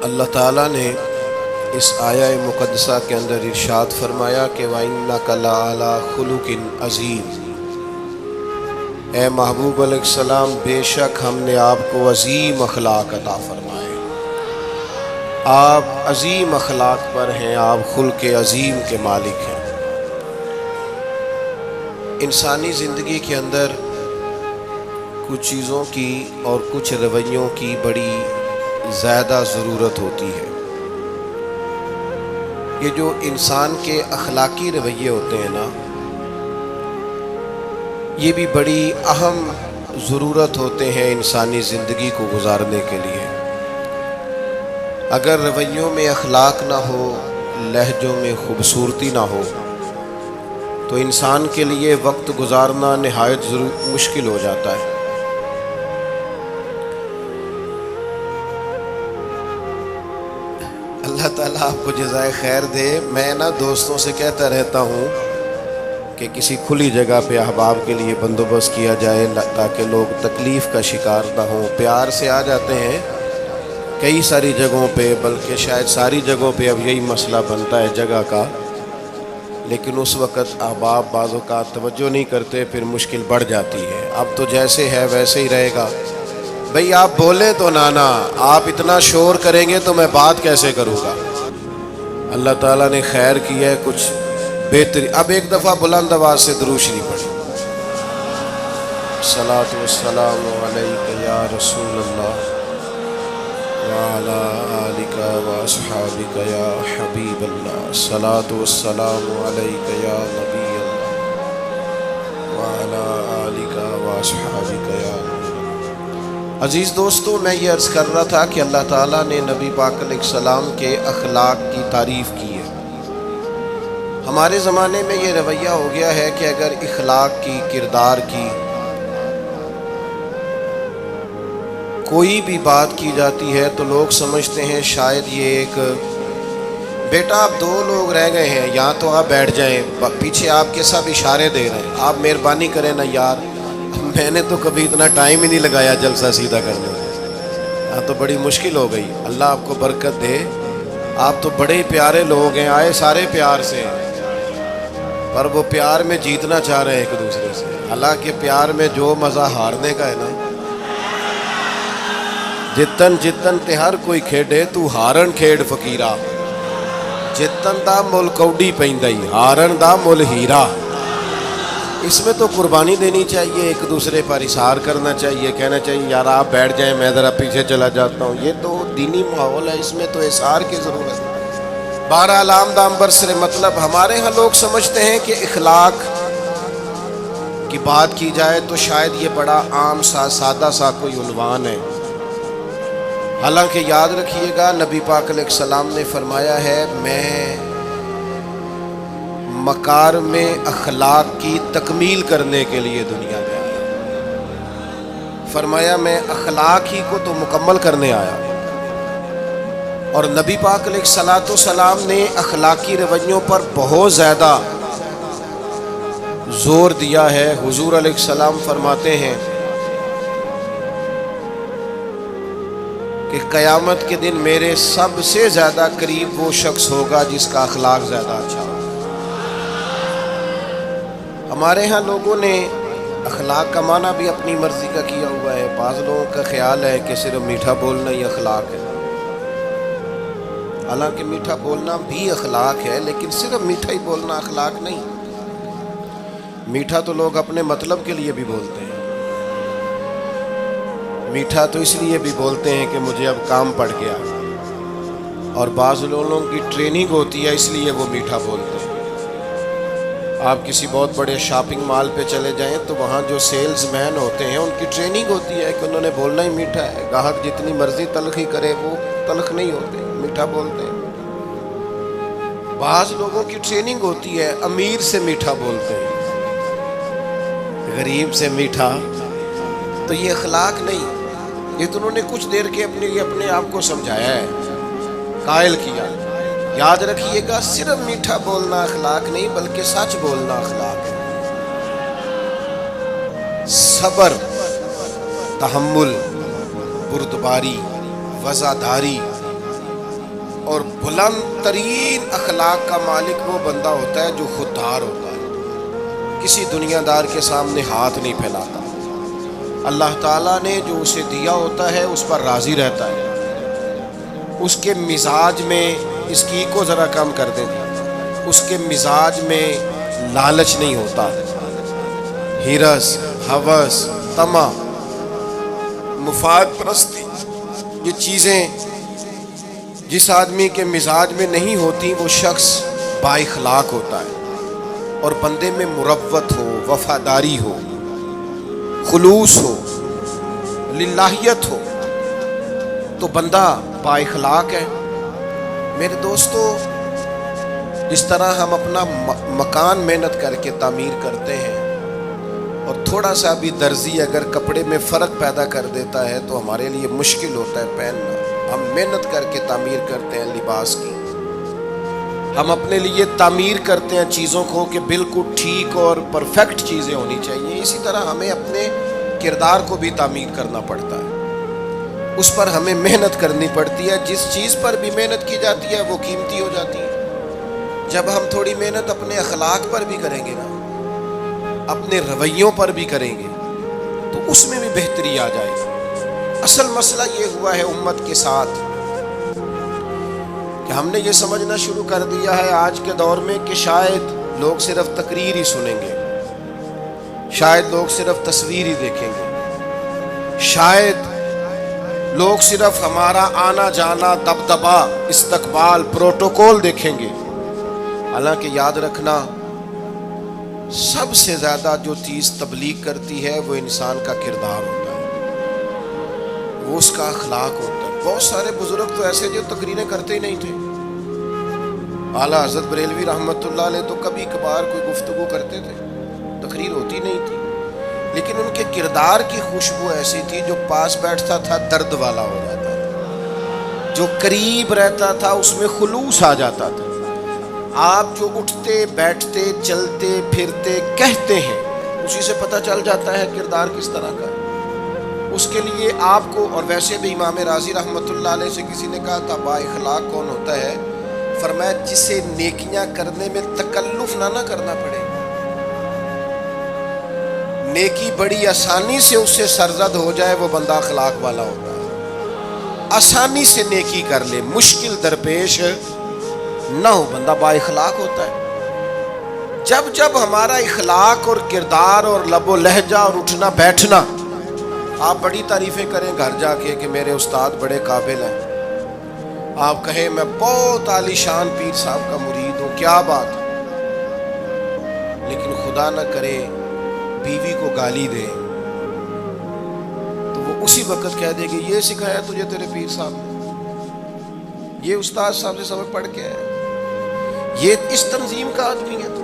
اللہ تعالیٰ نے اس آیہ مقدسہ کے اندر ارشاد فرمایا کہ وَإِنَّكَ لَعَلَىٰ خُلُقٍ عَظِيمٍ، اے محبوب علیہ السلام بے شک ہم نے آپ کو عظیم اخلاق عطا فرمائے، آپ عظیم اخلاق پر ہیں، آپ خلق عظیم کے مالک ہیں۔ انسانی زندگی کے اندر کچھ چیزوں کی اور کچھ رویوں کی بڑی زیادہ ضرورت ہوتی ہے۔ یہ جو انسان کے اخلاقی رویے ہوتے ہیں نا، یہ بھی بڑی اہم ضرورت ہوتے ہیں انسانی زندگی کو گزارنے کے لیے۔ اگر رویوں میں اخلاق نہ ہو، لہجوں میں خوبصورتی نہ ہو، تو انسان کے لیے وقت گزارنا نہایت مشکل ہو جاتا ہے۔ اللہ تعالیٰ آپ کو جزائے خیر دے۔ میں دوستوں سے کہتا رہتا ہوں کہ کسی کھلی جگہ پہ احباب کے لیے بندوبست کیا جائے تاکہ لوگ تکلیف کا شکار نہ ہوں۔ پیار سے آ جاتے ہیں کئی ساری جگہوں پہ، بلکہ شاید ساری جگہوں پہ اب یہی مسئلہ بنتا ہے جگہ کا، لیکن اس وقت احباب بعض اوقات توجہ نہیں کرتے، پھر مشکل بڑھ جاتی ہے۔ اب تو جیسے ہے ویسے ہی رہے گا۔ بھئی آپ بولیں تو نانا، آپ اتنا شور کریں گے تو میں بات کیسے کروں گا؟ اللہ تعالیٰ نے خیر کیا ہے، کچھ بہتری۔ اب ایک دفعہ بلند آواز سے درود شریف پڑھیں۔ الصلاۃ والسلام علیک یا رسول اللہ وعلی آلک واصحابک یا حبیب اللہ، الصلاۃ والسلام علیک یا نبی اللہ وعلی آلک واصحابک یا۔ عزیز دوستو، میں یہ عرض کر رہا تھا کہ اللہ تعالیٰ نے نبی پاک علیہ السلام کے اخلاق کی تعریف کی ہے۔ ہمارے زمانے میں یہ رویہ ہو گیا ہے کہ اگر اخلاق کی، کردار کی کوئی بھی بات کی جاتی ہے تو لوگ سمجھتے ہیں شاید یہ ایک بیٹا آپ دو لوگ رہ گئے ہیں، یا تو آپ بیٹھ جائیں، پیچھے آپ کے سب اشارے دے رہے ہیں، آپ مہربانی کریں نا یار، میں نے تو کبھی اتنا ٹائم ہی نہیں لگایا جلسہ سیدھا کرنے میں، تو بڑی مشکل ہو گئی۔ اللہ آپ کو برکت دے، آپ تو بڑے پیارے لوگ ہیں، آئے سارے پیار سے ہیں، پر وہ پیار میں جیتنا چاہ رہے ہیں ایک دوسرے سے۔ حالانکہ پیار میں جو مزہ ہارنے کا ہے نا، جتن جتن تے ہر کوئی کھیڈے تو ہارن کھیڈ فقیرا، جتن دا مل کوڈی پیندائی ہارن دا مل ہیرا۔ اس میں تو قربانی دینی چاہیے، ایک دوسرے پر اظہار کرنا چاہیے، کہنا چاہیے یار آپ بیٹھ جائیں میں ذرا پیچھے چلا جاتا ہوں۔ یہ تو دینی ماحول ہے، اس میں تو اظہار کی ضرورت ہے۔ بہرحال آمدام برسر مطلب ہمارے ہاں لوگ سمجھتے ہیں کہ اخلاق کی بات کی جائے تو شاید یہ بڑا عام سا سادہ سا کوئی عنوان ہے۔ حالانکہ یاد رکھیے گا نبی پاک علیہ السلام نے فرمایا ہے میں مکارم اخلاق کی تکمیل کرنے کے لیے دنیا میں آیا، فرمایا میں اخلاق ہی کو تو مکمل کرنے آیا۔ اور نبی پاک علیہ السلام نے اخلاقی رویوں پر بہت زیادہ زور دیا ہے۔ حضور علیہ السلام فرماتے ہیں کہ قیامت کے دن میرے سب سے زیادہ قریب وہ شخص ہوگا جس کا اخلاق زیادہ اچھا ہوگا۔ ہمارے ہاں لوگوں نے اخلاق کا معنی بھی اپنی مرضی کا کیا ہوا ہے۔ بعض لوگوں کا خیال ہے کہ صرف میٹھا بولنا ہی اخلاق ہے، حالانکہ میٹھا بولنا بھی اخلاق ہے، لیکن صرف میٹھا ہی بولنا اخلاق نہیں۔ میٹھا تو لوگ اپنے مطلب کے لیے بھی بولتے ہیں، میٹھا تو اس لیے بھی بولتے ہیں کہ مجھے اب کام پڑ گیا، اور بعض لوگوں کی ٹریننگ ہوتی ہے اس لیے وہ میٹھا بولتے ہیں۔ آپ کسی بہت بڑے شاپنگ مال پہ چلے جائیں تو وہاں جو سیلز مین ہوتے ہیں ان کی ٹریننگ ہوتی ہے کہ انہوں نے بولنا ہی میٹھا ہے، گاہک جتنی مرضی تلخی کرے وہ تلخ نہیں ہوتے، میٹھا بولتے ہیں۔ بعض لوگوں کی ٹریننگ ہوتی ہے امیر سے میٹھا بولتے ہیں، غریب سے میٹھا، تو یہ اخلاق نہیں، یہ تو انہوں نے کچھ دیر کے اپنے آپ کو سمجھایا ہے، قائل کیا۔ یاد رکھیے گا صرف میٹھا بولنا اخلاق نہیں بلکہ سچ بولنا اخلاق ہے۔ صبر، تحمل، بردباری، وفاداری، اور بلند ترین اخلاق کا مالک وہ بندہ ہوتا ہے جو خوددار ہوتا ہے، کسی دنیا دار کے سامنے ہاتھ نہیں پھیلاتا، اللہ تعالیٰ نے جو اسے دیا ہوتا ہے اس پر راضی رہتا ہے، اس کے مزاج میں، اس کی کو ذرا کم کر دیں، اس کے مزاج میں لالچ نہیں ہوتا، ہرس، ہوس، طمع، مفاد پرستی، یہ چیزیں جس آدمی کے مزاج میں نہیں ہوتی وہ شخص با اخلاق ہوتا ہے، اور بندے میں مروت ہو، وفاداری ہو، خلوص ہو، للہیت ہو تو بندہ با اخلاق ہے۔ میرے دوستو، جس طرح ہم اپنا مکان محنت کر کے تعمیر کرتے ہیں، اور تھوڑا سا بھی درزی اگر کپڑے میں فرق پیدا کر دیتا ہے تو ہمارے لیے مشکل ہوتا ہے پہننا، ہم محنت کر کے تعمیر کرتے ہیں لباس کی، ہم اپنے لیے تعمیر کرتے ہیں چیزوں کو کہ بالکل ٹھیک اور پرفیکٹ چیزیں ہونی چاہیے، اسی طرح ہمیں اپنے کردار کو بھی تعمیر کرنا پڑتا ہے، اس پر ہمیں محنت کرنی پڑتی ہے، جس چیز پر بھی محنت کی جاتی ہے وہ قیمتی ہو جاتی ہے۔ جب ہم تھوڑی محنت اپنے اخلاق پر بھی کریں گے نا، اپنے رویوں پر بھی کریں گے تو اس میں بھی بہتری آ جائے گی۔ اصل مسئلہ یہ ہوا ہے امت کے ساتھ کہ ہم نے یہ سمجھنا شروع کر دیا ہے آج کے دور میں کہ شاید لوگ صرف تقریر ہی سنیں گے، شاید لوگ صرف تصویر ہی دیکھیں گے، شاید لوگ صرف ہمارا آنا جانا، دبدبا، استقبال، پروٹوکول دیکھیں گے۔ حالانکہ یاد رکھنا، سب سے زیادہ جو چیز تبلیغ کرتی ہے وہ انسان کا کردار ہوتا ہے، وہ اس کا اخلاق ہوتا ہے۔ بہت سارے بزرگ تو ایسے جو تقریریں کرتے ہی نہیں تھے، اعلیٰ حضرت بریلوی رحمۃ اللہ علیہ تو کبھی کبھار کوئی گفتگو کرتے تھے، تقریر ہوتی نہیں تھی، لیکن ان کے کردار کی خوشبو ایسی تھی جو پاس بیٹھتا تھا درد والا ہو جاتا تھا، جو قریب رہتا تھا اس میں خلوص آ جاتا تھا۔ آپ جو اٹھتے بیٹھتے چلتے پھرتے کہتے ہیں اسی سے پتہ چل جاتا ہے کردار کس طرح کا ہے۔ اس کے لیے آپ کو، اور ویسے بھی امام راضی رحمۃ اللہ علیہ سے کسی نے کہا تھا با اخلاق کون ہوتا ہے؟ فرمایا جسے نیکیاں کرنے میں تکلف نہ کرنا پڑے، نیکی بڑی آسانی سے اس سے سرزد ہو جائے، وہ بندہ اخلاق والا ہوتا ہے۔ آسانی سے نیکی کر لے، مشکل درپیش نہ ہو، بندہ با اخلاق ہوتا ہے۔ جب جب ہمارا اخلاق اور کردار اور لب و لہجہ اور اٹھنا بیٹھنا، آپ بڑی تعریفیں کریں گھر جا کے کہ میرے استاد بڑے قابل ہیں، آپ کہیں میں بہت عالی شان پیر صاحب کا مرید ہوں، کیا بات ہے، لیکن خدا نہ کرے بیوی کو گالی دے تو وہ اسی وقت کہہ دے گی یہ سکھایا تجھے تیرے پیر صاحب نے، یہ استاد صاحب سے سبق پڑھ کے ہے، یہ اس تنظیم کا آدمی ہے۔ تو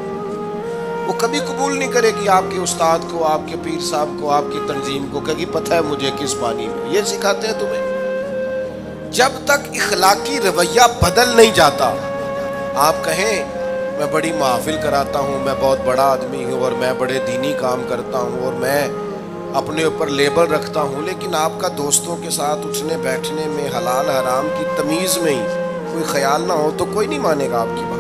وہ کبھی قبول نہیں کرے گی آپ کے استاد کو، آپ کے پیر صاحب کو، آپ کی تنظیم کو، کہے گی پتہ ہے مجھے کس پانی میں یہ سکھاتے ہیں تمہیں۔ جب تک اخلاقی رویہ بدل نہیں جاتا، آپ کہیں میں بڑی محافل کراتا ہوں، میں بہت بڑا آدمی ہوں اور میں بڑے دینی کام کرتا ہوں اور میں اپنے اوپر لیبل رکھتا ہوں، لیکن آپ کا دوستوں کے ساتھ اٹھنے بیٹھنے میں حلال حرام کی تمیز میں ہی کوئی خیال نہ ہو تو کوئی نہیں مانے گا آپ کی بات۔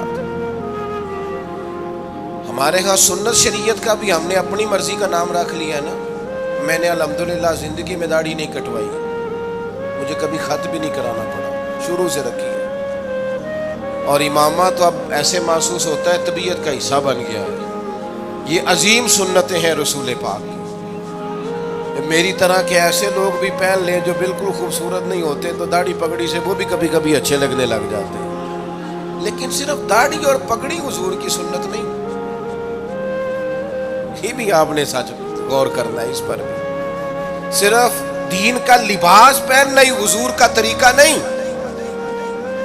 ہمارے ہاں سنت شریعت کا بھی ہم نے اپنی مرضی کا نام رکھ لیا ہے نا۔ میں نے الحمدللہ زندگی میں داڑھی نہیں کٹوائی، مجھے کبھی خط بھی نہیں کرانا پڑا، شروع سے رکھی ہے، اور امامہ تو اب ایسے محسوس ہوتا ہے طبیعت کا حصہ بن گیا ہے۔ یہ عظیم سنتیں ہیں رسول پاک، میری طرح کے ایسے لوگ بھی پہن لیں جو بالکل خوبصورت نہیں ہوتے تو داڑھی پگڑی سے وہ بھی کبھی کبھی اچھے لگنے لگ جاتے ہیں، لیکن صرف داڑھی اور پگڑی حضور کی سنت نہیں، یہ بھی آپ نے سچ غور کرنا ہے اس پر بھی۔ صرف دین کا لباس پہننا ہی حضور کا طریقہ نہیں،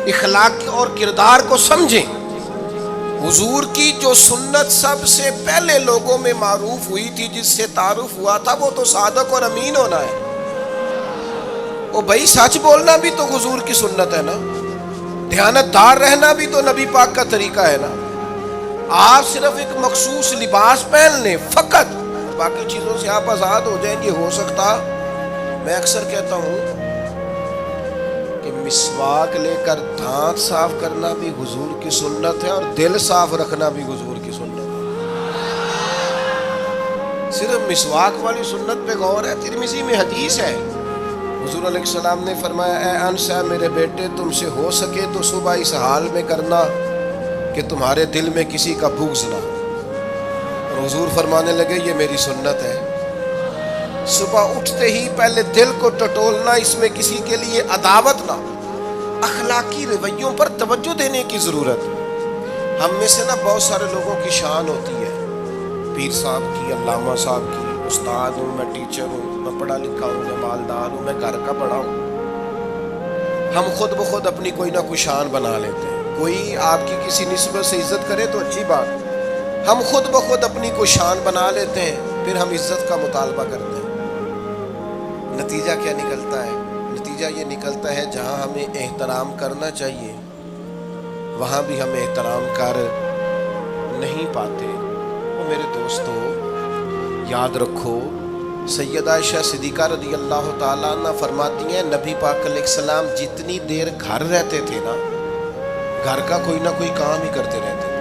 اخلاق اور کردار کو سمجھیں۔ حضور کی جو سنت سب سے پہلے لوگوں میں معروف ہوئی تھی، جس سے تعارف ہوا تھا، وہ تو صادق اور امین ہونا ہے۔ وہ بھائی سچ بولنا بھی تو حضور کی سنت ہے نا، دیانت دار رہنا بھی تو نبی پاک کا طریقہ ہے نا۔ آپ صرف ایک مخصوص لباس پہن لیں فقط، باقی چیزوں سے آپ آزاد ہو جائیں گے۔ ہو سکتا، میں اکثر کہتا ہوں کہ مسواک لے کر دانت صاف کرنا بھی حضور کی سنت ہے، اور دل صاف رکھنا بھی حضور کی سنت ہے۔ صرف مسواک والی سنت پہ غور ہے، ترمذی میں حدیث ہے، حضور علیہ السلام نے فرمایا اے انس ہے میرے بیٹے، تم سے ہو سکے تو صبح اس حال میں کرنا کہ تمہارے دل میں کسی کا بغض نہ ہو۔ اور حضور فرمانے لگے یہ میری سنت ہے، صبح اٹھتے ہی پہلے دل کو ٹٹولنا، اس میں کسی کے لیے عداوت نہ ہو۔ اخلاقی رویوں پر توجہ دینے کی ضرورت ہے۔ ہم میں سے نا بہت سارے لوگوں کی شان ہوتی ہے، پیر صاحب کی، علامہ صاحب کی، استاد ہوں، میں ٹیچر ہوں، میں پڑھا لکھا ہوں، میں مالدار ہوں، میں گھر کا بڑا ہوں۔ ہم خود بخود اپنی کوئی نہ کوئی شان بنا لیتے ہیں۔ کوئی آپ کی کسی نسبت سے عزت کرے تو اچھی بات، ہم خود بخود اپنی کوئی شان بنا لیتے ہیں، پھر ہم عزت کا مطالبہ کرتے ہیں۔ نتیجہ کیا نکلتا ہے؟ نتیجہ یہ نکلتا ہے جہاں ہمیں احترام کرنا چاہیے وہاں بھی ہم احترام کر نہیں پاتے۔ اور میرے دوستو یاد رکھو، سیدہ عائشہ صدیقہ رضی اللہ تعالیٰ عنہ فرماتی ہیں نبی پاک علیہ السلام جتنی دیر گھر رہتے تھے نا، گھر کا کوئی نہ کوئی کام ہی کرتے رہتے تھے۔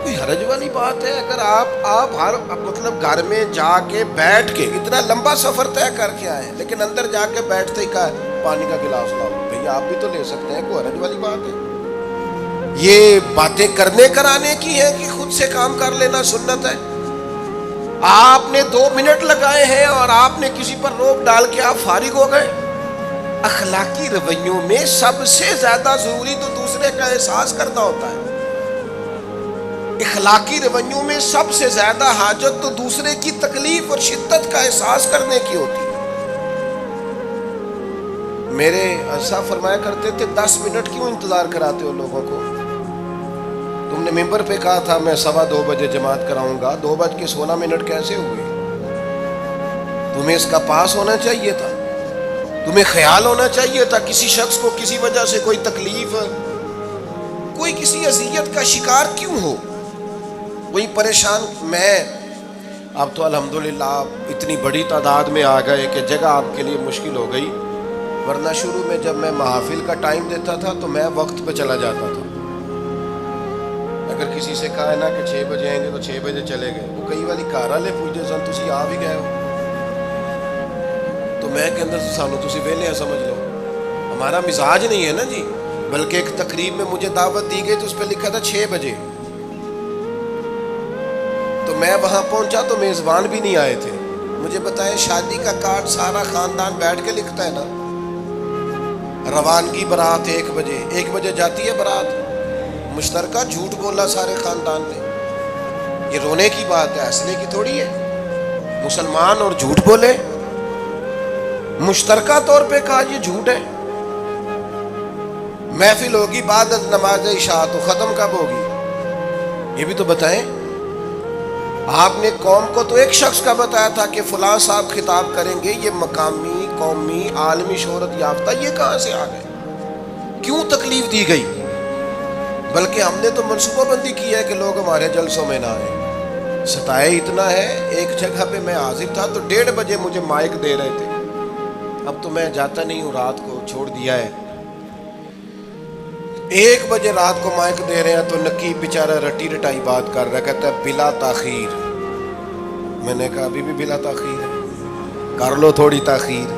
کوئی حرج والی بات ہے اگر آپ ہر مطلب گھر میں جا کے بیٹھ کے اتنا لمبا سفر طے کر کے آئے لیکن اندر جا کے بیٹھتے ہی کہا پانی کا گلاس لاؤ، بھیا آپ بھی تو لے سکتے ہیں، کوئی حرج والی بات ہے؟ یہ باتیں کرنے کرانے کی ہے کہ خود سے کام کر لینا سنت ہے؟ آپ نے 2 منٹ لگائے ہیں اور آپ نے کسی پر روک ڈال کے آپ فارغ ہو گئے۔ اخلاقی رویوں میں سب سے زیادہ ضروری تو دوسرے کا احساس کرنا ہوتا ہے۔ اخلاقی رویوں میں سب سے زیادہ حاجت تو دوسرے کی تکلیف اور شدت کا احساس کرنے کی ہوتی ہے۔ میرے صاحب فرمایا کرتے تھے 10 منٹ کیوں انتظار کراتے ہو لوگوں کو؟ تم نے ممبر پہ کہا تھا میں 2:15 بجے جماعت کراؤں گا، 2:16 کیسے ہوئے؟ تمہیں اس کا پاس ہونا چاہیے تھا، تمہیں خیال ہونا چاہیے تھا کسی شخص کو کسی وجہ سے کوئی تکلیف، کوئی کسی اذیت کا شکار کیوں ہو، کوئی پریشان۔ میں اب تو الحمدللہ اتنی بڑی تعداد میں آ گئے کہ جگہ آپ کے لیے مشکل ہو گئی، ورنہ شروع میں جب میں محافل کا ٹائم دیتا تھا تو میں وقت پہ چلا جاتا تھا۔ اگر کسی سے کہا ہے نا کہ 6 بجے آئیں گے تو 6 بجے چلے گئے، وہ کئی والی کار والے پوچھتے سن تسی آ بھی گئے ہو، تو میں کہ اندر سانو تسی ویلے ہیں سمجھ لو۔ ہمارا مزاج نہیں ہے نا جی، بلکہ ایک تقریب میں مجھے دعوت دی گئی تو اس پہ لکھا تھا 6 بجے، تو میں وہاں پہنچا تو میزبان بھی نہیں آئے تھے۔ مجھے بتائیں شادی کا کارڈ سارا خاندان بیٹھ کے لکھتا ہے نا، روانگی برات 1 بجے، 1 بجے جاتی ہے برات، مشترکہ جھوٹ بولا سارے خاندان نے۔ یہ رونے کی بات ہے، ہنسنے کی تھوڑی ہے۔ مسلمان اور جھوٹ بولے، مشترکہ طور پہ کہا یہ جھوٹ ہے۔ محفل ہوگی بعد از نماز عشاء، تو ختم کب ہوگی یہ بھی تو بتائیں۔ آپ نے قوم کو تو ایک شخص کا بتایا تھا کہ فلاں صاحب خطاب کریں گے، یہ مقامی، قومی، عالمی شہرت یافتہ، یہ کہاں سے آ گئے؟ کیوں تکلیف دی گئی؟ بلکہ ہم نے تو منصوبہ بندی کی ہے کہ لوگ ہمارے جلسوں میں نہ آئیں۔ ستائے اتنا ہے، ایک جگہ پہ میں حاضر تھا تو 1:30 بجے مجھے مائک دے رہے تھے، اب تو میں جاتا نہیں ہوں، رات کو چھوڑ دیا ہے۔ 1 بجے رات کو مائک دے رہے ہیں تو نقیب بیچارہ رٹی رٹائی بات کر رہا ہے، کہتا ہے بلا تاخیر۔ میں نے کہا ابھی بھی بلا تاخیر ہے، کر لو تھوڑی تاخیر۔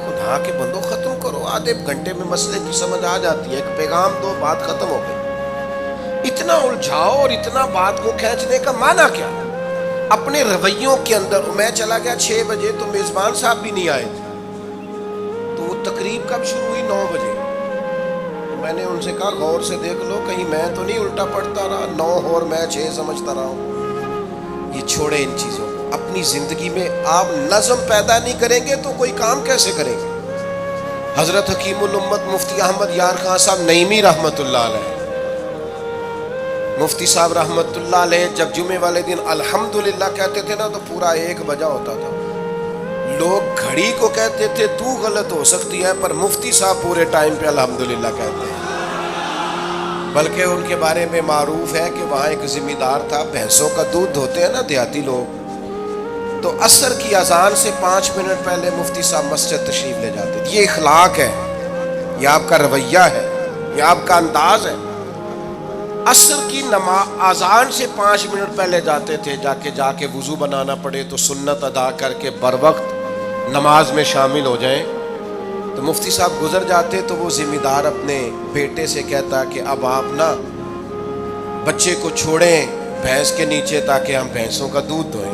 خدا کے بندو ختم کرو، آدھے گھنٹے میں مسئلے کی سمجھ آ جاتی ہے، ایک پیغام دو، بات ختم ہو گئی۔ اتنا الجھاؤ اور اتنا بات کو کھینچنے کا معنی کیا؟ اپنے رویوں کے اندر۔ میں چلا گیا 6 بجے تو میزبان صاحب بھی نہیں آئے تھے، تو وہ تقریب کب شروع ہوئی؟ 9 بجے۔ میں نے ان سے کہا غور سے دیکھ لو کہیں میں تو نہیں الٹا پڑتا رہا، 9 اور میں 6 سمجھتا رہا ہوں۔ یہ چھوڑے ان چیزوں کو، اپنی زندگی میں آپ نظم پیدا نہیں کریں گے تو کوئی کام کیسے کریں گے؟ حضرت حکیم الامت مفتی احمد یار خان صاحب نعیمی رحمت اللہ علیہ، مفتی صاحب رحمت اللہ علیہ جب جمعے والے دن الحمدللہ کہتے تھے نا تو پورا 1 بجا ہوتا تھا۔ لوگ گھڑی کو کہتے تھے تو غلط ہو سکتی ہے، پر مفتی صاحب پورے ٹائم پہ الحمدللہ کہتے ہیں۔ بلکہ ان کے بارے میں معروف ہے کہ وہاں ایک ذمہ دار تھا، بھینسوں کا دودھ دھوتے ہیں نا دیہاتی لوگ، تو عصر کی اذان سے 5 منٹ پہلے مفتی صاحب مسجد تشریف لے جاتے تھے. یہ اخلاق ہے، یہ آپ کا رویہ ہے، یہ آپ کا انداز ہے. عصر کی اذان سے 5 منٹ پہلے جاتے تھے، جا کے وضو بنانا پڑے تو سنت ادا کر کے بر وقت نماز میں شامل ہو جائیں. تو مفتی صاحب گزر جاتے تو وہ ذمہ دار اپنے بیٹے سے کہتا کہ اب آپ نا بچے کو چھوڑیں بھینس کے نیچے تاکہ ہم بھینسوں کا دودھ دھوئیں.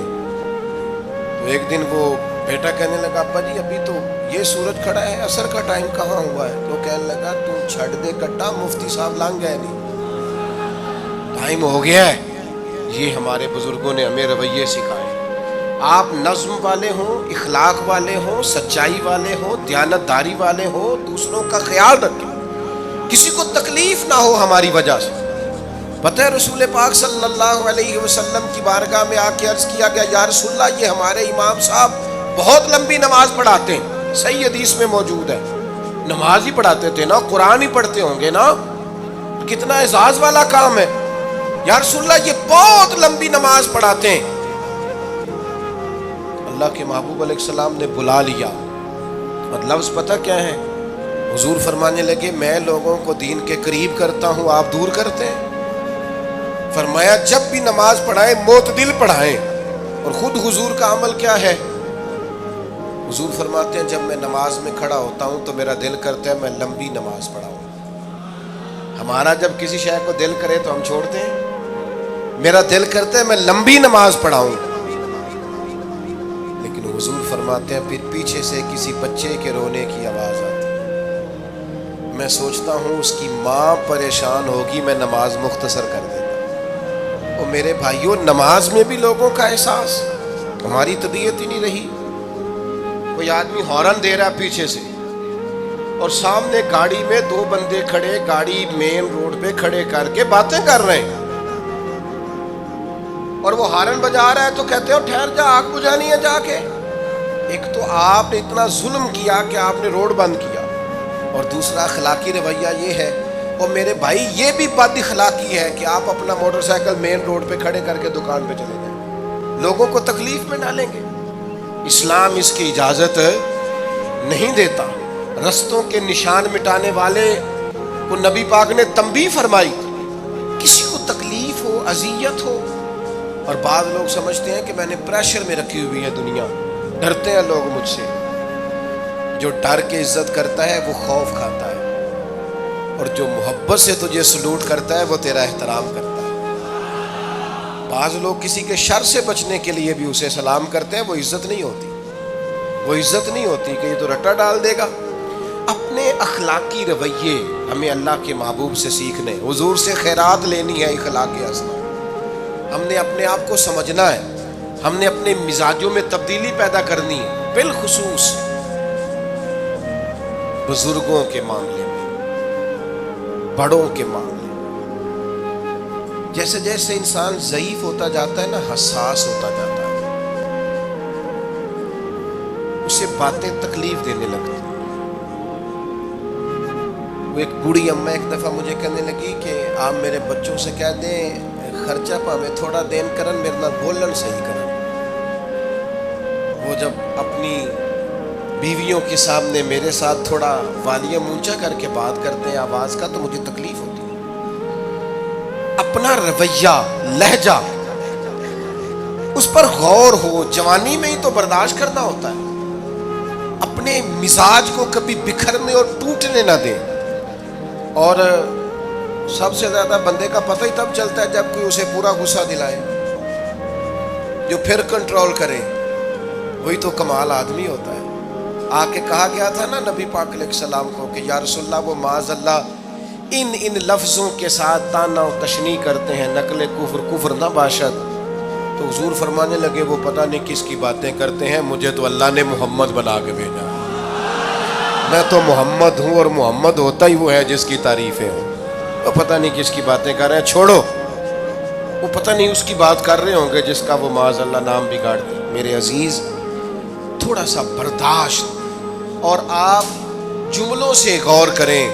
تو ایک دن وہ بیٹا کہنے لگا ابا جی ابھی تو یہ سورج کھڑا ہے، عصر کا ٹائم کہاں ہوا ہے؟ تو کہنے لگا تو چھڑ دے کٹا، مفتی صاحب لنگ گئے نہیں، ٹائم ہو گیا ہے. یہ ہمارے بزرگوں نے ہمیں رویے سکھائے. آپ نظم والے ہوں، اخلاق والے ہوں، سچائی والے ہوں، دیانت داری والے ہوں، دوسروں کا خیال رکھیں، کسی کو تکلیف نہ ہو ہماری وجہ سے. پتہ ہے رسول پاک صلی اللہ علیہ وسلم کی بارگاہ میں آ کے عرض کیا گیا یا رسول اللہ یہ ہمارے امام صاحب بہت لمبی نماز پڑھاتے ہیں. صحیح حدیث میں موجود ہے، نماز ہی پڑھاتے تھے نا، قرآن ہی پڑھتے ہوں گے نا، کتنا اعزاز والا کام ہے. یا رسول اللہ یہ بہت لمبی نماز پڑھاتے ہیں. اللہ کے محبوب علیہ السلام نے بلا لیا. اور لفظ پتہ کیا ہے؟ حضور فرمانے لگے میں لوگوں کو دین کے قریب کرتا ہوں، آپ دور کرتے ہیں. فرمایا جب بھی نماز پڑھائیں معتدل پڑھائیں. اور خود حضور کا عمل کیا ہے؟ حضور فرماتے ہیں جب میں نماز میں کھڑا ہوتا ہوں تو میرا دل کرتا ہے میں لمبی نماز پڑھاؤں. ہمارا جب کسی شے کو دل کرے تو ہم چھوڑتے ہیں، میرا دل کرتا ہے میں لمبی نماز پڑھاؤں. لیکن حضور فرماتے ہیں پھر پیچھے سے کسی بچے کے رونے کی آواز آتی، میں سوچتا ہوں اس کی ماں پریشان ہوگی، میں نماز مختصر کر دیتا. اور میرے بھائیوں نماز میں بھی لوگوں کا احساس، ہماری طبیعت ہی نہیں رہی. کوئی آدمی ہارن دے رہا پیچھے سے اور سامنے گاڑی میں 2 بندے کھڑے، گاڑی مین روڈ پہ کھڑے کر کے باتیں کر رہے ہیں، اور وہ ہارن بجا رہا ہے تو کہتے ہو ٹھہر جا، آگ بجھانی ہے جا کے. ایک تو آپ نے اتنا ظلم کیا کہ آپ نے روڈ بند کیا، اور دوسرا اخلاقی رویہ یہ ہے. اور میرے بھائی یہ بھی بد اخلاقی ہے کہ آپ اپنا موٹر سائیکل مین روڈ پہ کھڑے کر کے دکان پہ چلے جائیں، لوگوں کو تکلیف میں ڈالیں گے. اسلام اس کی اجازت نہیں دیتا. رستوں کے نشان مٹانے والے کو نبی پاک نے تنبیہ فرمائی، کسی کو تکلیف ہو، اذیت ہو. اور بعض لوگ سمجھتے ہیں کہ میں نے پریشر میں رکھی ہوئی ہے دنیا، ڈرتے ہیں لوگ مجھ سے. جو ڈر کے عزت کرتا ہے وہ خوف کھاتا ہے، اور جو محبت سے تجھے سلوٹ کرتا ہے وہ تیرا احترام کرتا ہے. بعض لوگ کسی کے شر سے بچنے کے لیے بھی اسے سلام کرتے ہیں، وہ عزت نہیں ہوتی، وہ عزت نہیں ہوتی کہ یہ تو رٹا ڈال دے گا. اپنے اخلاقی رویے ہمیں اللہ کے محبوب سے سیکھنے، حضور سے خیرات لینی ہے. اخلاق اصل ہم نے اپنے آپ کو سمجھنا ہے، ہم نے اپنے مزاجوں میں تبدیلی پیدا کرنی ہے، بالخصوص بزرگوں کے معاملے میں، بڑوں کے معاملے میں. جیسے جیسے انسان ضعیف ہوتا جاتا ہے نا، حساس ہوتا جاتا ہے، اسے باتیں تکلیف دینے لگتی ہیں. وہ ایک بوڑھی اماں ایک دفعہ مجھے کہنے لگی کہ آپ میرے بچوں سے کہہ دیں خرچہ پاویں تھوڑا دین کرن، میرے نال بولن صحیح کرن. وہ جب اپنی بیویوں کے سامنے میرے ساتھ تھوڑا والیوم اونچا کر کے بات کرتے ہیں آواز کا تو مجھے تکلیف ہوتی ہے. اپنا رویہ، لہجہ، اس پر غور ہو. جوانی میں ہی تو برداشت کرنا ہوتا ہے. اپنے مزاج کو کبھی بکھرنے اور ٹوٹنے نہ دیں. اور سب سے زیادہ بندے کا پتہ ہی تب چلتا ہے جب کوئی اسے پورا غصہ دلائے، جو پھر کنٹرول کرے، وہی تو کمال آدمی ہوتا ہے. آ کے کہا گیا تھا نا نبی پاک علیہ السلام کو کہ یا رسول اللہ وہ معاذ اللہ ان لفظوں کے ساتھ تانا و تشنیع کرتے ہیں، نقل کفر نہ باشد. تو حضور فرمانے لگے وہ پتہ نہیں کس کی باتیں کرتے ہیں، مجھے تو اللہ نے محمد بنا کے بھیجا، میں تو محمد ہوں، اور محمد ہوتا ہی وہ ہے جس کی تعریفیں ہوں. وہ پتہ نہیں کس کی باتیں کر رہے ہیں، چھوڑو. وہ پتہ نہیں اس کی بات کر رہے ہوں گے جس کا وہ معاذ اللہ نام بگاڑ دے. میرے عزیز تھوڑا سا برداشت، اور آپ جملوں سے غور کریں،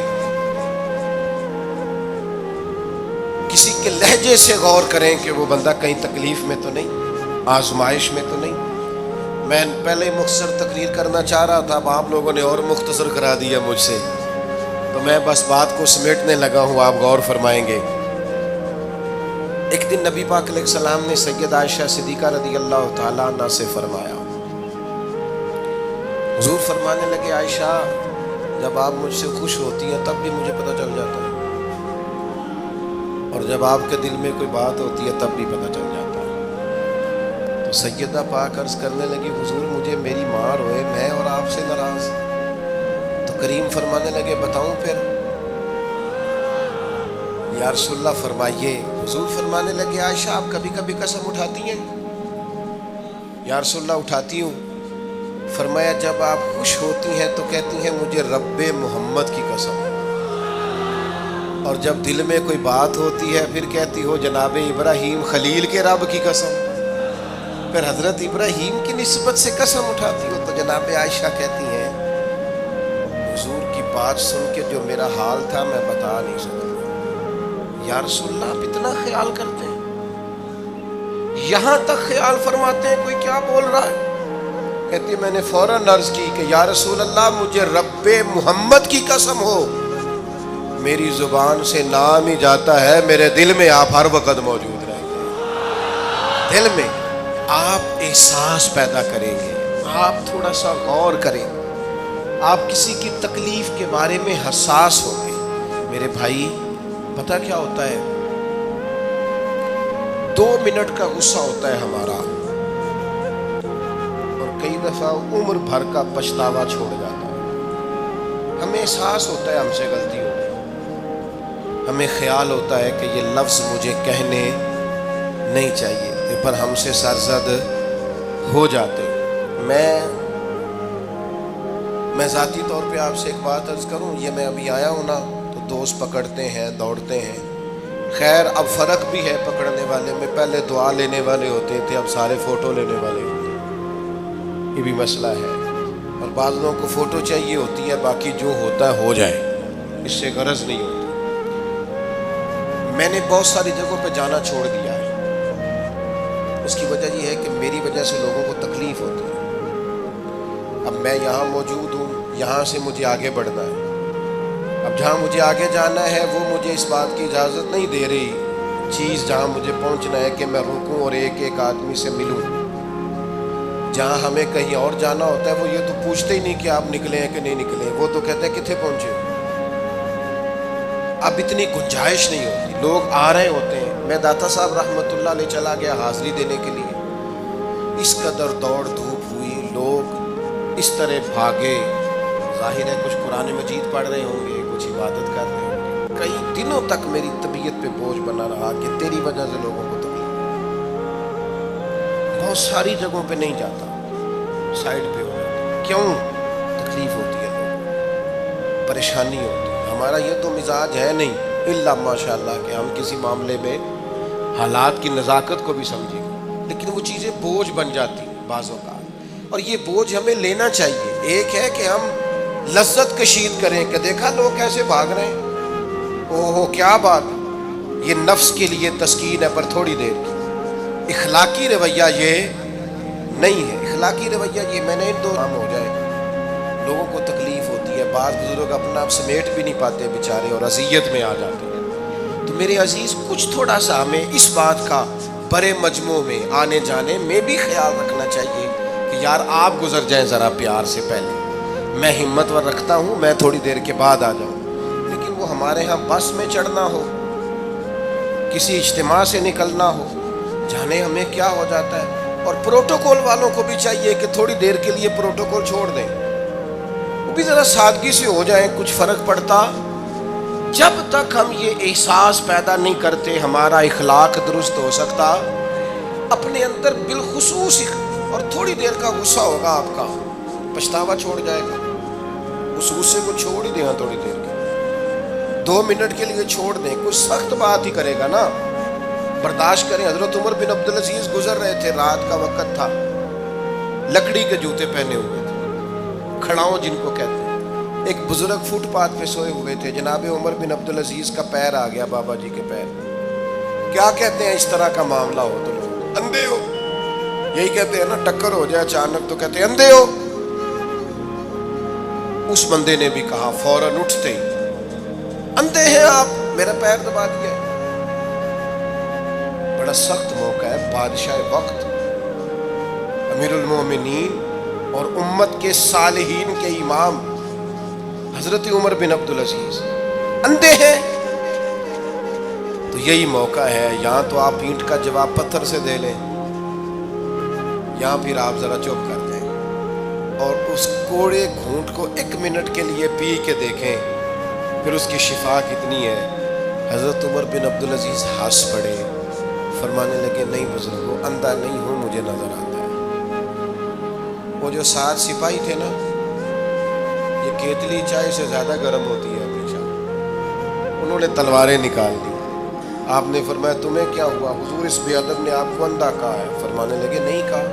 کسی کے لہجے سے غور کریں کہ وہ بندہ کہیں تکلیف میں تو نہیں، آزمائش میں تو نہیں. میں پہلے مختصر تقریر کرنا چاہ رہا تھا، اب آپ لوگوں نے اور مختصر کرا دیا مجھ سے، تو میں بس بات کو سمیٹنے لگا ہوں، آپ غور فرمائیں گے۔ ایک دن نبی پاک علیہ السلام نے سید عائشہ صدیقہ رضی اللہ تعالیٰ عنہ سے فرمایا، حضور فرمانے لگے عائشہ جب آپ مجھ سے خوش ہوتی ہیں تب بھی مجھے پتہ چل جاتا ہے، اور جب آپ کے دل میں کوئی بات ہوتی ہے تب بھی پتہ چل جاتا ہے۔ تو سیدہ پاک عرض کرنے لگی حضور مجھے میری ماں روئے میں اور آپ سے ناراض، تو کریم فرمانے لگے بتاؤں پھر؟ یا رسول اللہ فرمائیے۔ حضور فرمانے لگے عائشہ آپ کبھی کبھی قسم اٹھاتی ہیں؟ یا رسول اللہ اٹھاتی ہوں۔ فرمایا جب آپ خوش ہوتی ہیں تو کہتی ہیں مجھے رب محمد کی قسم، اور جب دل میں کوئی بات ہوتی ہے پھر کہتی ہو جناب ابراہیم خلیل کے رب کی قسم، پھر حضرت ابراہیم کی نسبت سے قسم اٹھاتی ہو۔ تو جناب عائشہ کہتی ہیں حضور کی بات سن کے جو میرا حال تھا میں بتا نہیں سکتا۔ یا رسول اللہ آپ اتنا خیال کرتے ہیں، یہاں تک خیال فرماتے ہیں کوئی کیا بول رہا ہے؟ کہتی میں نے فوراً عرض کی کہ یا رسول اللہ مجھے رب محمد کی قسم ہو، میری زبان سے نام ہی جاتا ہے، میرے دل میں آپ ہر وقت موجود رہیں گے۔ دل میں آپ احساس پیدا کریں گے، آپ تھوڑا سا غور کریں، آپ کسی کی تکلیف کے بارے میں حساس ہوں گے۔ میرے بھائی پتہ کیا ہوتا ہے، 2 منٹ کا غصہ ہوتا ہے ہمارا، اور کئی دفعہ عمر بھر کا پچھتاوا چھوڑ جاتا ہے۔ ہمیں احساس ہوتا ہے ہم سے غلطی ہو گئی، ہمیں خیال ہوتا ہے کہ یہ لفظ مجھے کہنے نہیں چاہیے، پر ہم سے سرزد ہو جاتے۔ میں ذاتی طور پہ آپ سے ایک بات عرض کروں، یہ میں ابھی آیا ہوں نا تو دوست پکڑتے ہیں دوڑتے ہیں، خیر اب فرق بھی ہے پکڑنے والے میں، پہلے دعا لینے والے ہوتے تھے اب سارے فوٹو لینے والے ہوتے ہیں، یہ بھی مسئلہ ہے، اور بعض لوگوں کو فوٹو چاہیے ہوتی ہے، باقی جو ہوتا ہے ہو جائے، اس سے غرض نہیں ہوتی۔ میں نے بہت ساری جگہوں پہ جانا چھوڑ دیا ہے، اس کی وجہ یہ ہے کہ میری وجہ سے لوگوں کو تکلیف ہوتی ہے۔ اب میں یہاں موجود ہوں، یہاں سے مجھے آگے بڑھنا ہے، اب جہاں مجھے آگے جانا ہے وہ مجھے اس بات کی اجازت نہیں دے رہی چیز جہاں مجھے پہنچنا ہے کہ میں رکوں اور ایک ایک آدمی سے ملوں۔ جہاں ہمیں کہیں اور جانا ہوتا ہے وہ یہ تو پوچھتے ہی نہیں کہ آپ نکلے ہیں کہ نہیں نکلے، وہ تو کہتے ہیں کتنے پہنچے۔ اب اتنی گنجائش نہیں ہوتی، لوگ آ رہے ہوتے ہیں۔ میں داتا صاحب رحمۃ اللہ علیہ چلا گیا حاضری دینے کے لیے، اس قدر دوڑ دھوپ ہوئی، لوگ اس طرح بھاگے، ظاہر ہے کچھ قرآن مجید پڑھ رہے ہوں گے، کچھ عبادت کر رہے ہوں گے۔ کئی دنوں تک میری طبیعت پہ بوجھ بنا رہا کہ تیری وجہ سے لوگوں کو تکلیف۔ بہت ساری جگہوں پہ نہیں جاتا، سائڈ پہ ہو جاتا۔ کیوں؟ تکلیف ہوتی ہے، لوگوں پریشانی ہوتی ہے۔ ہمارا یہ تو مزاج ہے نہیں الا ماشاء اللہ کہ ہم کسی معاملے میں حالات کی نزاکت کو بھی سمجھیں، لیکن وہ چیزیں بوجھ بن جاتی ہیں بعض اوقات، اور یہ بوجھ ہمیں لینا چاہیے۔ ایک ہے کہ ہم لذت کشید کریں کہ دیکھا لوگ کیسے بھاگ رہے ہیں، اوہو کیا بات، یہ نفس کے لیے تسکین ہے پر تھوڑی دیر کی۔ اخلاقی رویہ یہ نہیں ہے، اخلاقی رویہ یہ میں نے ان دو کام ہو جائے، لوگوں کو تکلیف ہوتی ہے، بعض بزرگ اپنا آپ سمیٹ بھی نہیں پاتے بیچارے اور اذیت میں آ جاتے ہیں۔ تو میرے عزیز کچھ تھوڑا سا ہمیں اس بات کا بڑے مجموع میں آنے جانے میں بھی خیال رکھنا چاہیے کہ یار آپ گزر جائیں ذرا پیار سے پہلے، میں ہمت ور رکھتا ہوں میں تھوڑی دیر کے بعد آ جاؤں۔ لیکن وہ ہمارے ہاں بس میں چڑھنا ہو، کسی اجتماع سے نکلنا ہو، جانے ہمیں کیا ہو جاتا ہے۔ اور پروٹوکول والوں کو بھی چاہیے کہ تھوڑی دیر کے لیے پروٹوکول چھوڑ دیں، وہ بھی ذرا سادگی سے ہو جائیں، کچھ فرق پڑتا۔ جب تک ہم یہ احساس پیدا نہیں کرتے ہمارا اخلاق درست ہو سکتا، اپنے اندر بالخصوص اور تھوڑی دیر کا غصہ ہوگا آپ کا، پچھتاوا چھوڑ جائے گا۔ اس غصے کو چھوڑ ہی دیں تھوڑی دیر کے، 2 منٹ کے لیے چھوڑ دیں، کچھ سخت بات ہی کرے گا نا، برداشت کریں۔ حضرت عمر بن عبدالعزیز گزر رہے تھے، رات کا وقت تھا، لکڑی کے جوتے پہنے ہوئے تھے، کھڑاؤں جن کو کہتے ہیں۔ ایک بزرگ فٹ پاتھ پہ سوئے ہوئے تھے، جناب عمر بن عبدالعزیز کا پیر آ گیا بابا جی کے پیر۔ کیا کہتے ہیں اس طرح کا معاملہ ہو تو لوگ اندھے ہو، یہی کہتے ہیں نا، ٹکر ہو جائے اچانک تو کہتے ہیں اندھے ہو. اس بندے نے بھی کہا فوراً اٹھتے ہی، اندھے ہیں آپ، میرا پیر دبا دیا. بڑا سخت موقع ہے. بادشاہ وقت، امیر المومنین اور امت کے صالحین کے امام حضرت عمر بن عبدالعزیز اندھے ہیں. تو یہی موقع ہے، یہاں تو آپ اینٹ کا جواب پتھر سے دے لیں، یہاں پھر آپ ذرا چپ کر دیں اور اس کوڑے گھونٹ کو 1 منٹ کے لیے پی کے دیکھیں، پھر اس کی شفا کتنی ہے. حضرت عمر بن عبدالعزیز ہنس پڑے، فرمانے لگے نہیں بزرگو، اندھا نہیں ہوں، مجھے نظر آتا ہے. وہ جو 7 سپاہی تھے نا، یہ کیتلی چائے سے زیادہ گرم ہوتی ہے ہمیشہ، انہوں نے تلواریں نکال دی. آپ نے فرمایا تمہیں کیا ہوا؟ حضور اس بے ادب نے آپ کو اندھا کہا ہے. فرمانے لگے نہیں کہا.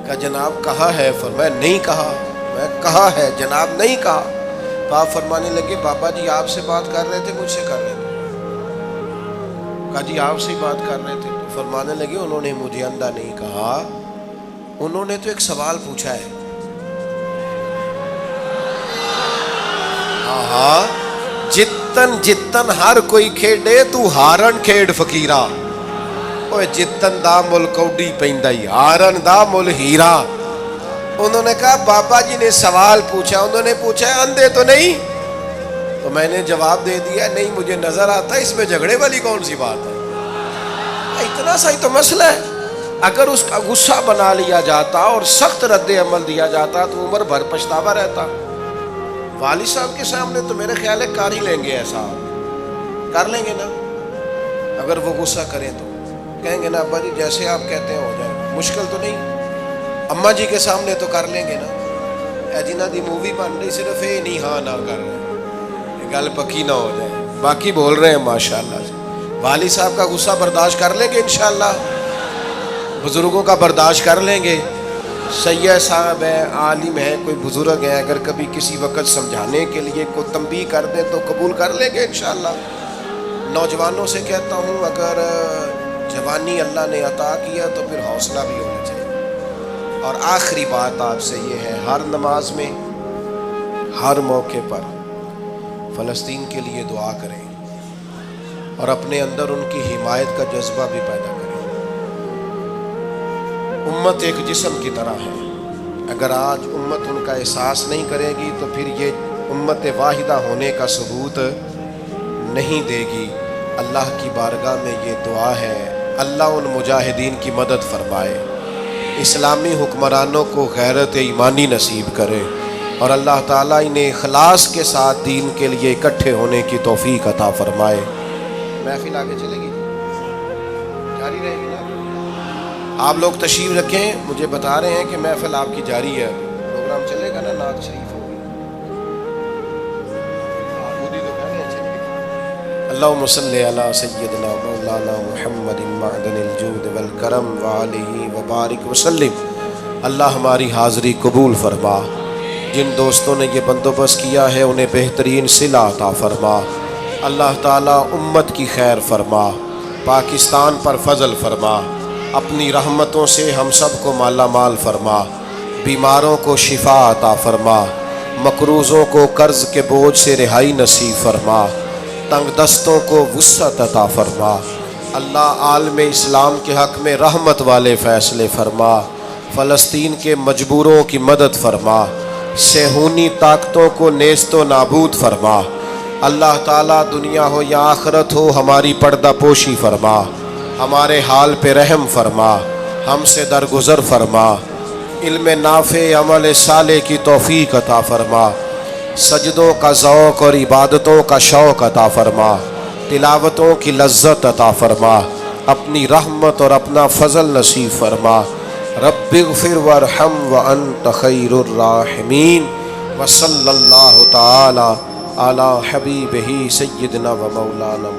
کہا جناب کہا ہے. فرمایا نہیں کہا. میں کہا ہے جناب نہیں کہا. تو آپ فرمانے لگے بابا جی آپ سے بات کر رہے تھے مجھ سے کر رہے تھے؟ کہا جی آپ سے ہی بات کر رہے تھے. تو فرمانے لگے انہوں نے مجھے اندھا نہیں کہا، انہوں نے تو ایک سوال پوچھا ہے. ہاں، جتن جتن ہر کوئی کھیڈے تو ہارن کھیڈ فقیرا، اوے جتن دا مل کوڈی پیندائی ہارن دا مل ہیرا. انہوں نے کہا بابا جی نے سوال پوچھا، انہوں نے پوچھا ہے اندھے تو نہیں؟ تو میں نے جواب دے دیا نہیں مجھے نظر آتا ہے. اس میں جھگڑے والی کون سی بات ہے؟ اتنا سا ہی تو مسئلہ ہے. اگر اس کا غصہ بنا لیا جاتا اور سخت رد عمل دیا جاتا تو عمر بھر پچھتاوا رہتا. والد صاحب کے سامنے تو میرے خیال ہے کر ہی لیں گے، ایسا کر لیں گے نا. اگر وہ غصہ کریں تو کہیں گے نا ابا جی جیسے آپ کہتے ہیں ہو جائے، مشکل تو نہیں. اماں جی کے سامنے تو کر لیں گے نا. اے جنہ دی مووی بن رہی صرف یہ نہیں ہاں نہ کر رہے، گل پکی نہ ہو جائے، باقی بول رہے ہیں ماشاءاللہ سے. والد صاحب کا غصہ برداشت کر لیں گے انشاءاللہ، بزرگوں کا برداشت کر لیں گے. سید صاحب ہیں، عالم ہیں، کوئی بزرگ ہیں، اگر کبھی کسی وقت سمجھانے کے لیے کوئی تنبیہ کر دیں تو قبول کر لیں گے انشاءاللہ. نوجوانوں سے کہتا ہوں اگر جوانی اللہ نے عطا کیا تو پھر حوصلہ بھی ہونا چاہیے. اور آخری بات آپ سے یہ ہے، ہر نماز میں ہر موقع پر فلسطین کے لیے دعا کریں اور اپنے اندر ان کی حمایت کا جذبہ بھی پیدا کریں. امت ایک جسم کی طرح ہے، اگر آج امت ان کا احساس نہیں کرے گی تو پھر یہ امت واحدہ ہونے کا ثبوت نہیں دے گی. اللہ کی بارگاہ میں یہ دعا ہے، اللہ ان مجاہدین کی مدد فرمائے، اسلامی حکمرانوں کو غیرت ایمانی نصیب کرے اور اللہ تعالیٰ انہیں اخلاص کے ساتھ دین کے لیے اکٹھے ہونے کی توفیق عطا فرمائے. محفل آگے چلے گی، جاری رہے گی نا. آپ لوگ تشریف رکھیں، مجھے بتا رہے ہیں کہ محفل آپ کی جاری ہے، پروگرام چلے گا نا، نعت شریف ہوگی. اللہم صلی علی سیدنا مولانا محمد معدن الجود والکرم وآلہ وبارک وسلم. اللہ ہماری حاضری قبول فرما. جن دوستوں نے یہ بندوبست کیا ہے انہیں بہترین صلہ عطا فرما. اللہ تعالیٰ امت کی خیر فرما، پاکستان پر فضل فرما، اپنی رحمتوں سے ہم سب کو مالا مال فرما. بیماروں کو شفا عطا فرما، مقروضوں کو قرض کے بوجھ سے رہائی نصیب فرما، تنگ دستوں کو وسعت عطا فرما. اللہ عالم اسلام کے حق میں رحمت والے فیصلے فرما. فلسطین کے مجبوروں کی مدد فرما، صہیونی طاقتوں کو نیست و نابود فرما. اللہ تعالیٰ دنیا ہو یا آخرت ہو ہماری پردہ پوشی فرما، ہمارے حال پہ رحم فرما، ہم سے درگزر فرما. علم نافع عمل صالح کی توفیق عطا فرما. سجدوں کا ذوق اور عبادتوں کا شوق عطا فرما، تلاوتوں کی لذت عطا فرما. اپنی رحمت اور اپنا فضل نصیب فرما. رب اغفر وارحم وانت خیر الراحمین. وصلی اللہ تعالی علی حبیبہ سیدنا و مولانا.